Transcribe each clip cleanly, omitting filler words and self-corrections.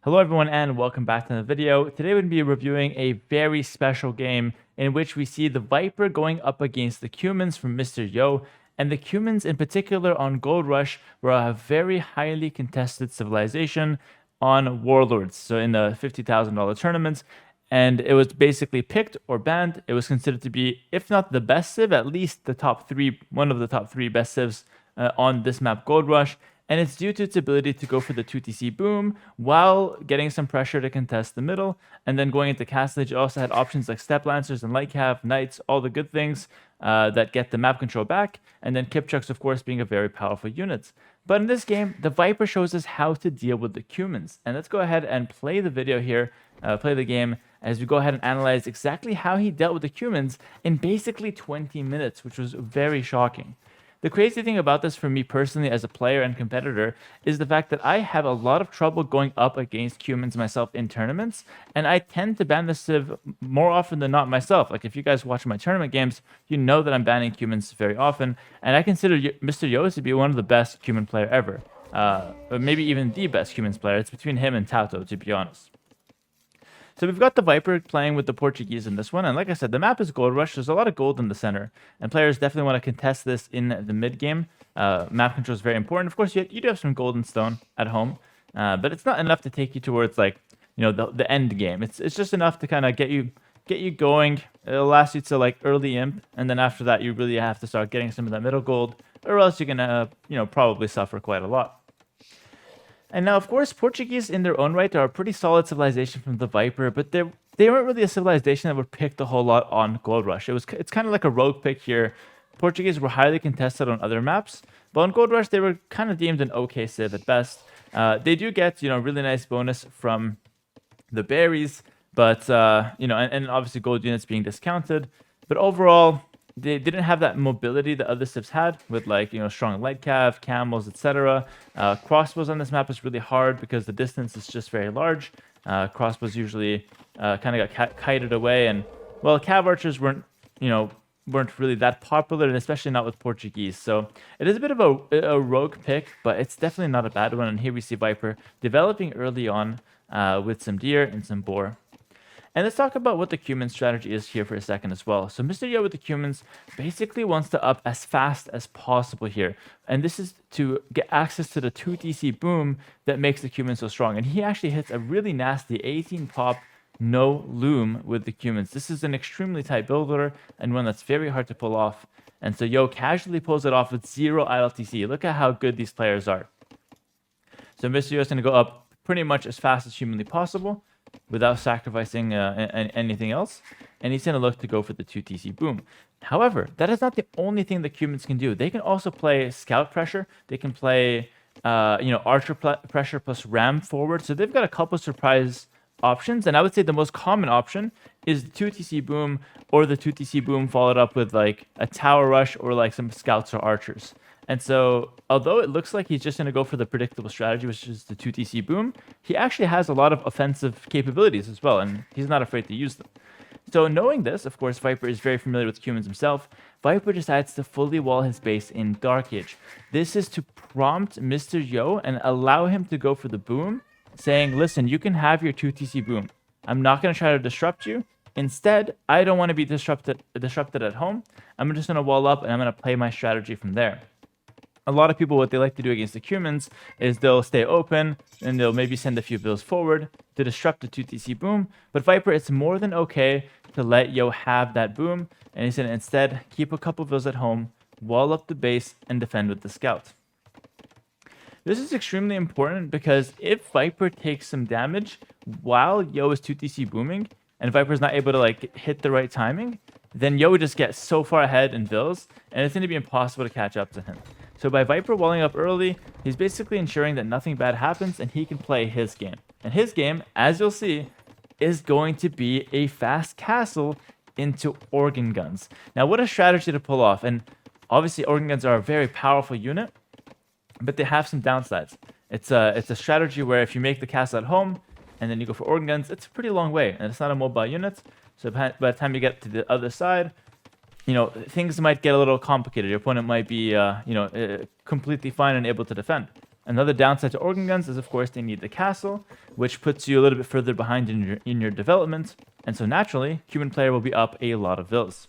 Hello everyone and welcome back to the video. Today we're going to be reviewing a very special game in which we see the Viper going up against the Cumans from Mr. Yo. And the Cumans in particular on Gold Rush were a very highly contested civilization on Warlords. So in the $50,000 tournaments. And it was basically picked or banned. It was considered to be, if not the best civ, at least the top three, one of the top three best civs on this map Gold Rush. And it's due to its ability to go for the 2TC boom while getting some pressure to contest the middle. And then going into Castle Age, it also had options like Step Lancers and Light Cav, Knights, all the good things that get the map control back. And then Kipchucks, of course, being a very powerful unit. But in this game, the Viper shows us how to deal with the Cumans. And let's go ahead and play the video here, play the game, as we go ahead and analyze exactly how he dealt with the Cumans in basically 20 minutes, which was very shocking. The crazy thing about this for me personally as a player and competitor is the fact that I have a lot of trouble going up against Cumans myself in tournaments, and I tend to ban the civ more often than not myself. Like if you guys watch my tournament games, you know that I'm banning Cumans very often, and I consider Mr. Yo to be one of the best Cuman player ever. Or maybe even the best Cumans player. It's between him and Tauto, to be honest. So we've got the Viper playing with the Portuguese in this one. And like I said, the map is Gold Rush. There's a lot of gold in the center. And players definitely want to contest this in the mid game. Map control is very important. Of course, you do have some gold and stone at home. But it's not enough to take you towards like, the end game. It's just enough to kind of get you going. It'll last you to like early imp. And then after that, you really have to start getting some of that middle gold. Or else you're going to, probably suffer quite a lot. And now, of course, Portuguese in their own right are a pretty solid civilization from the Viper, but they weren't really a civilization that were picked a whole lot on Gold Rush. It's kind of like a rogue pick here. Portuguese were highly contested on other maps, but on Gold Rush they were kind of deemed an okay civ at best. They do get really nice bonus from the berries, but and obviously gold units being discounted. But overall, they didn't have that mobility that other civs had with strong light cav, camels, etc. Crossbows on this map is really hard because the distance is just very large. Crossbows usually kind of got kited away, and well, cav archers weren't really that popular, and especially not with Portuguese. So it is a bit of a rogue pick, but it's definitely not a bad one. And here we see Viper developing early on with some deer and some boar. And let's talk about what the Cuman strategy is here for a second as well. So Mr. Yo with the Cumans basically wants to up as fast as possible here. And this is to get access to the 2TC boom that makes the Cumans so strong. And he actually hits a really nasty 18 pop no loom with the Cumans. This is an extremely tight build order and one that's very hard to pull off. And so Yo casually pulls it off with 0 ILTC. Look at how good these players are. So Mr. Yo is going to go up pretty much as fast as humanly possible, without sacrificing anything else, and he's going to look to go for the 2TC boom. However, that is not the only thing the Cumans can do. They can also play scout pressure. They can play archer pressure plus ram forward. So they've got a couple of surprise options, and I would say the most common option is the 2TC boom or the 2TC boom followed up with like a tower rush or like some scouts or archers. And so, although it looks like he's just going to go for the predictable strategy, which is the 2TC boom, he actually has a lot of offensive capabilities as well, and he's not afraid to use them. So knowing this, of course, Viper is very familiar with Cumans himself. Viper decides to fully wall his base in Dark Age. This is to prompt Mr. Yo and allow him to go for the boom, saying, listen, you can have your 2TC boom. I'm not going to try to disrupt you. Instead, I don't want to be disrupted at home. I'm just going to wall up, and I'm going to play my strategy from there. A lot of people, what they like to do against the Cumans is they'll stay open and they'll maybe send a few bills forward to disrupt the 2TC boom. But Viper, it's more than okay to let Yo have that boom. And he's going to instead keep a couple bills at home, wall up the base, and defend with the scout. This is extremely important because if Viper takes some damage while Yo is 2TC booming, and Viper's not able to hit the right timing, then Yo would just get so far ahead in bills, and it's going to be impossible to catch up to him. So by Viper walling up early, he's basically ensuring that nothing bad happens and he can play his game. And his game, as you'll see, is going to be a fast castle into organ guns. Now, what a strategy to pull off. And obviously, organ guns are a very powerful unit, but they have some downsides. It's a strategy where if you make the castle at home and then you go for organ guns, it's a pretty long way. And it's not a mobile unit. So by the time you get to the other side, things might get a little complicated. Your opponent might be, completely fine and able to defend. Another downside to organ guns is, of course, they need the castle, which puts you a little bit further behind in your development, and so naturally, Cuman player will be up a lot of vills.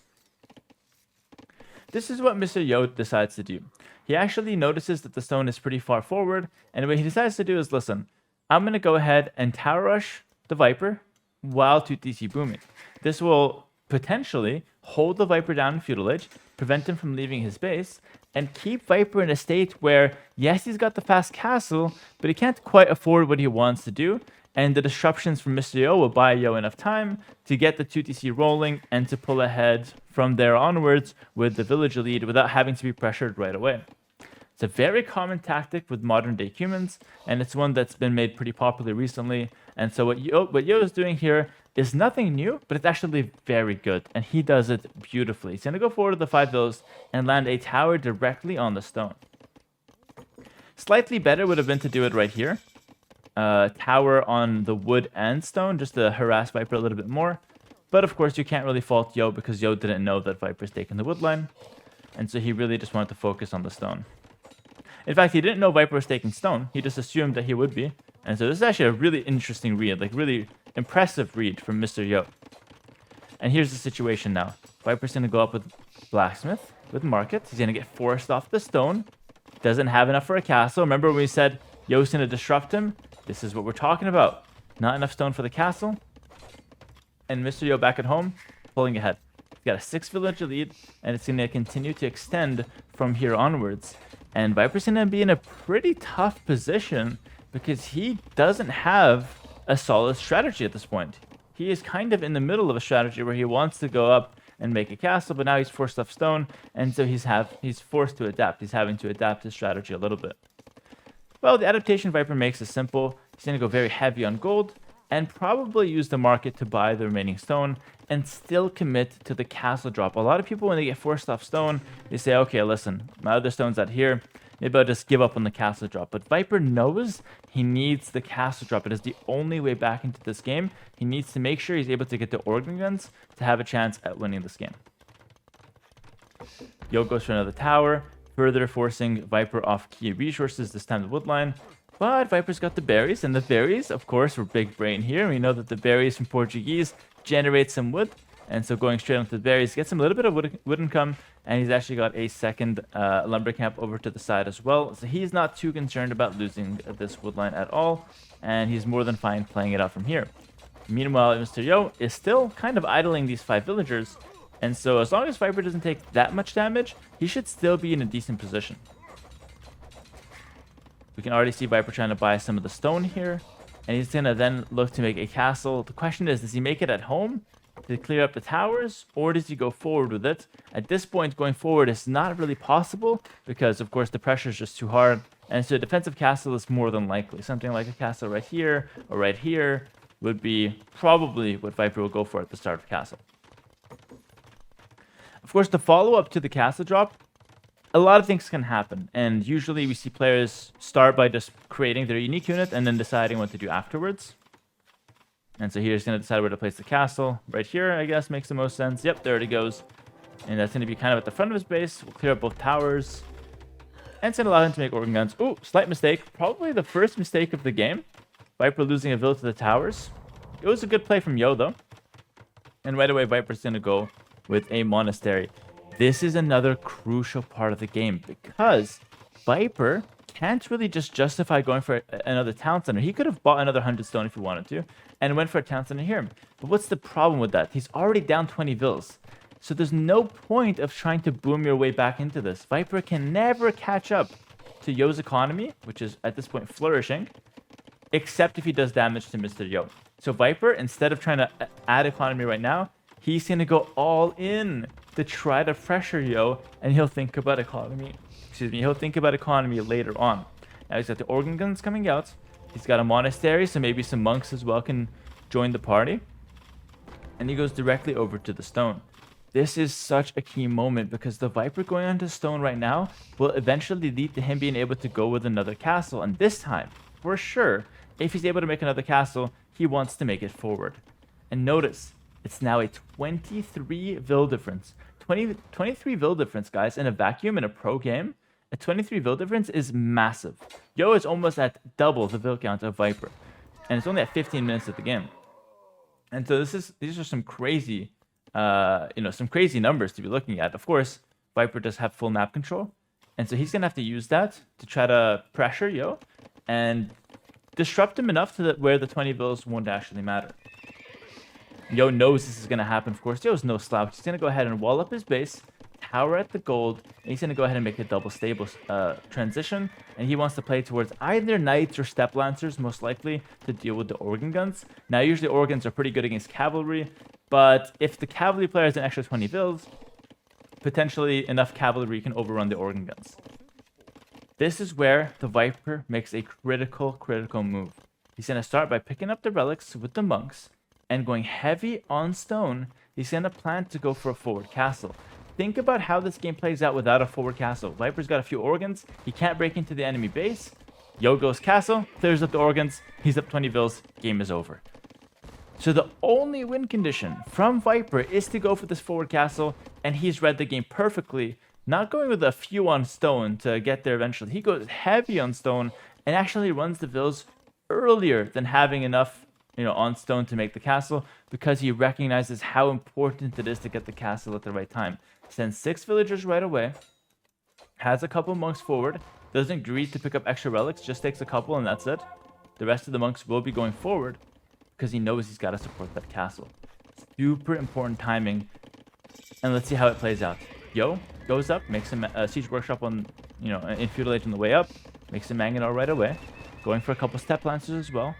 This is what Mr. Yo decides to do. He actually notices that the stone is pretty far forward, and what he decides to do is, listen, I'm going to go ahead and tower rush the Viper while 2TC booming. This will potentially hold the Viper down in Feudal Age, prevent him from leaving his base, and keep Viper in a state where, yes, he's got the fast castle, but he can't quite afford what he wants to do, and the disruptions from Mr. Yo will buy Yo enough time to get the 2TC rolling and to pull ahead from there onwards with the villager lead without having to be pressured right away. It's a very common tactic with modern day Cumans, and it's one that's been made pretty popular recently. And so what Yo is doing here is nothing new, but it's actually very good, and he does it beautifully. He's going to go forward to the 5 vills and land a tower directly on the stone. Slightly better would have been to do it right here. Tower on the wood and stone, just to harass Viper a little bit more. But of course, you can't really fault Yo because Yo didn't know that Viper's taking the wood line, and so he really just wanted to focus on the stone. In fact, he didn't know Viper was taking stone. He just assumed that he would be. And so this is actually a really interesting read, like really impressive read from Mr. Yo. And here's the situation now. Viper's going to go up with Blacksmith, with Market. He's going to get forced off the stone. Doesn't have enough for a castle. Remember when we said Yo's going to disrupt him? This is what we're talking about. Not enough stone for the castle. And Mr. Yo back at home, pulling ahead. He's got a 6 villager lead, and it's going to continue to extend from here onwards. And Viper's going to be in a pretty tough position because he doesn't have a solid strategy at this point. He is kind of in the middle of a strategy where he wants to go up and make a castle, but now he's forced off stone, and so he's forced to adapt. He's having to adapt his strategy a little bit. Well, the adaptation Viper makes is simple. He's going to go very heavy on gold and probably use the market to buy the remaining stone and still commit to the castle drop. A lot of people, when they get forced off stone, they say, okay, listen, my other stone's out here. Maybe I'll just give up on the castle drop. But Viper knows he needs the castle drop. It is the only way back into this game. He needs to make sure he's able to get the organ guns to have a chance at winning this game. Yo goes for another tower, further forcing Viper off key resources, this time the woodline. But Viper's got the berries, and the berries, of course, were big brain here. We know that the berries from Portuguese generate some wood, and so going straight onto the berries gets him a little bit of wood income, and he's actually got a second lumber camp over to the side as well. So he's not too concerned about losing this woodline at all, and he's more than fine playing it out from here. Meanwhile, Mr. Yo is still kind of idling these 5 villagers, and so as long as Viper doesn't take that much damage, he should still be in a decent position. We can already see Viper trying to buy some of the stone here, and he's going to then look to make a castle. The question is, does he make it at home to clear up the towers, or does he go forward with it? At this point, going forward is not really possible because, of course, the pressure is just too hard, and so a defensive castle is more than likely. Something like a castle right here or right here would be probably what Viper will go for at the start of castle. Of course, the follow-up to the castle drop, a lot of things can happen, and usually we see players start by just creating their unique unit and then deciding what to do afterwards. And so here's going to decide where to place the castle. Right here, I guess, makes the most sense. Yep, there it goes. And that's going to be kind of at the front of his base. We'll clear up both towers. And it's going to allow him to make organ guns. Ooh, slight mistake. Probably the first mistake of the game. Viper losing a villa to the towers. It was a good play from Yo, though. And right away, Viper's going to go with a monastery. This is another crucial part of the game because Viper can't really just justify going for another town center. He could have bought another 100 stone if he wanted to and went for a town center here. But what's the problem with that? He's already down 20 vills. So there's no point of trying to boom your way back into this. Viper can never catch up to Yo's economy, which is at this point flourishing, except if he does damage to Mr. Yo. So Viper, instead of trying to add economy right now, he's going to go all in to try to pressure Yo, and he'll think about economy. He'll think about economy later on. Now he's got the organ guns coming out. He's got a monastery, so maybe some monks as well can join the party. And he goes directly over to the stone. This is such a key moment because the Viper going onto stone right now will eventually lead to him being able to go with another castle. And this time, for sure, if he's able to make another castle, he wants to make it forward. And notice, it's now a 23 vil difference. 23 vil difference, guys, in a vacuum in a pro game, a 23 vill difference is massive. Yo is almost at double the vill count of Viper, and it's only at 15 minutes of the game. And so these are some crazy, some crazy numbers to be looking at. Of course, Viper does have full map control, and so he's gonna have to use that to try to pressure Yo and disrupt him enough to where the 20 vills won't actually matter. Yo knows this is gonna happen. Of course, Yo's no slouch. He's gonna go ahead and wall up his base, tower at the gold, and he's going to go ahead and make a double stable transition, and he wants to play towards either knights or step lancers, most likely, to deal with the organ guns. Now, usually organs are pretty good against cavalry, but if the cavalry player has an extra 20 vills, potentially enough cavalry can overrun the organ guns. This is where the Viper makes a critical move. He's going to start by picking up the relics with the monks, and going heavy on stone, he's going to plan to go for a forward castle. Think about how this game plays out without a forward castle. Viper's got a few organs. He can't break into the enemy base. Yo goes castle, clears up the organs. He's up 20 vills. Game is over. So the only win condition from Viper is to go for this forward castle, and he's read the game perfectly. Not going with a few on stone to get there eventually. He goes heavy on stone and actually runs the vills earlier than having enough, on stone to make the castle, because he recognizes how important it is to get the castle at the right time. Sends 6 villagers right away, has a couple monks forward, doesn't greed to pick up extra relics, just takes a couple and that's it. The rest of the monks will be going forward because he knows he's got to support that castle. Super important timing, and let's see how it plays out. Yo goes up, makes a siege workshop on, in feudal age on the way up, makes a mangonel right away, going for a couple step lancers as well.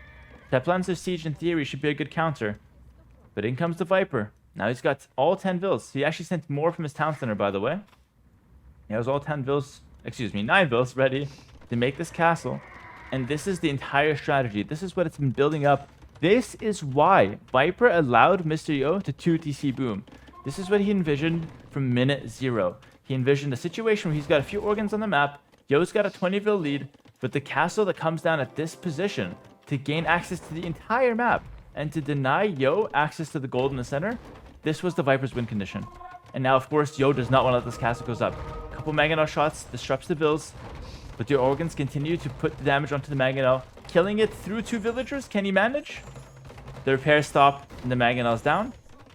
Step lancer siege in theory should be a good counter, but in comes the Viper. Now he's got all 10 vills. He actually sent more from his town center, by the way. He has all 9 vills ready to make this castle. And this is the entire strategy. This is what it's been building up. This is why Viper allowed Mr. Yo to 2 TC boom. This is what he envisioned from minute 0. He envisioned a situation where he's got a few organs on the map. Yo's got a 20 vill lead, but the castle that comes down at this position to gain access to the entire map and to deny Yo access to the gold in the center. This was the Viper's win condition. And now, of course, Yo does not want to let this castle goes up. A couple mangonel shots disrupts the vills, but the organs continue to put the damage onto the mangonel, killing it through 2 villagers. Can he manage? The repairs stop, and the mangonel's down.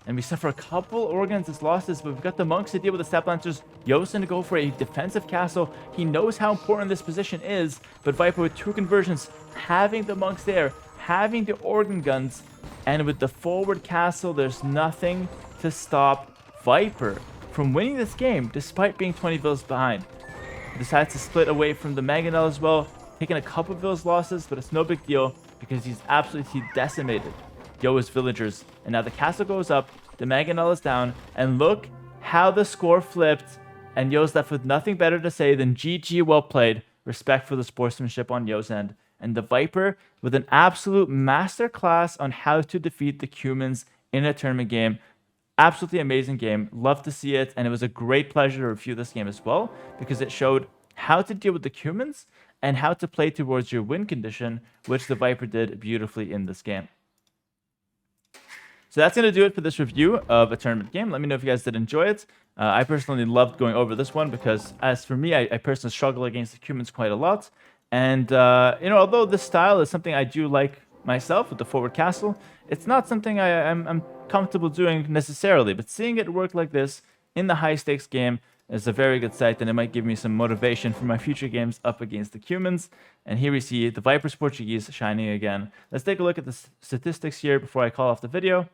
And we suffer a couple organs as losses, but we've got the monks to deal with the step lancers. Yo's going to go for a defensive castle. He knows how important this position is, but Viper with 2 conversions, having the monks there, having the organ guns, and with the forward castle, there's nothing to stop Viper from winning this game, despite being 20 vills behind. He decides to split away from the mangonel as well, taking a couple vills losses, but it's no big deal because he's absolutely decimated Yo's villagers. And now the castle goes up, the mangonel is down, and look how the score flipped, and Yo's left with nothing better to say than GG, well played, respect for the sportsmanship on Yo's end. And the Viper with an absolute masterclass on how to defeat the Cumans in a tournament game. Absolutely amazing game. Love to see it. And it was a great pleasure to review this game as well, because it showed how to deal with the Cumans and how to play towards your win condition, which the Viper did beautifully in this game. So that's going to do it for this review of a tournament game. Let me know if you guys did enjoy it. I personally loved going over this one because, as for me, I personally struggle against the Cumans quite a lot. And, although this style is something I do like myself with the forward castle, it's not something I'm comfortable doing necessarily. But seeing it work like this in the high-stakes game is a very good sight, and it might give me some motivation for my future games up against the Cumans. And here we see the Viper's Portuguese shining again. Let's take a look at the statistics here before I call off the video.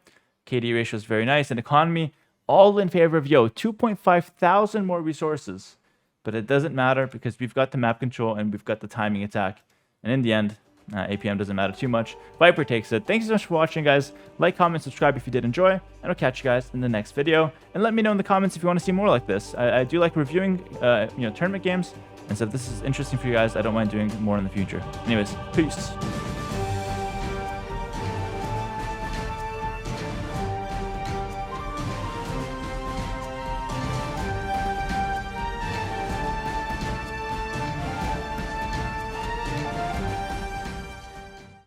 KD ratio is very nice, and economy all in favor of Yo. 2,500 more resources. But it doesn't matter because we've got the map control and we've got the timing attack. And in the end, APM doesn't matter too much. Viper takes it. Thanks so much for watching, guys. Like, comment, subscribe if you did enjoy. And I'll catch you guys in the next video. And let me know in the comments if you want to see more like this. I do like reviewing, tournament games. And so if this is interesting for you guys, I don't mind doing more in the future. Anyways, peace.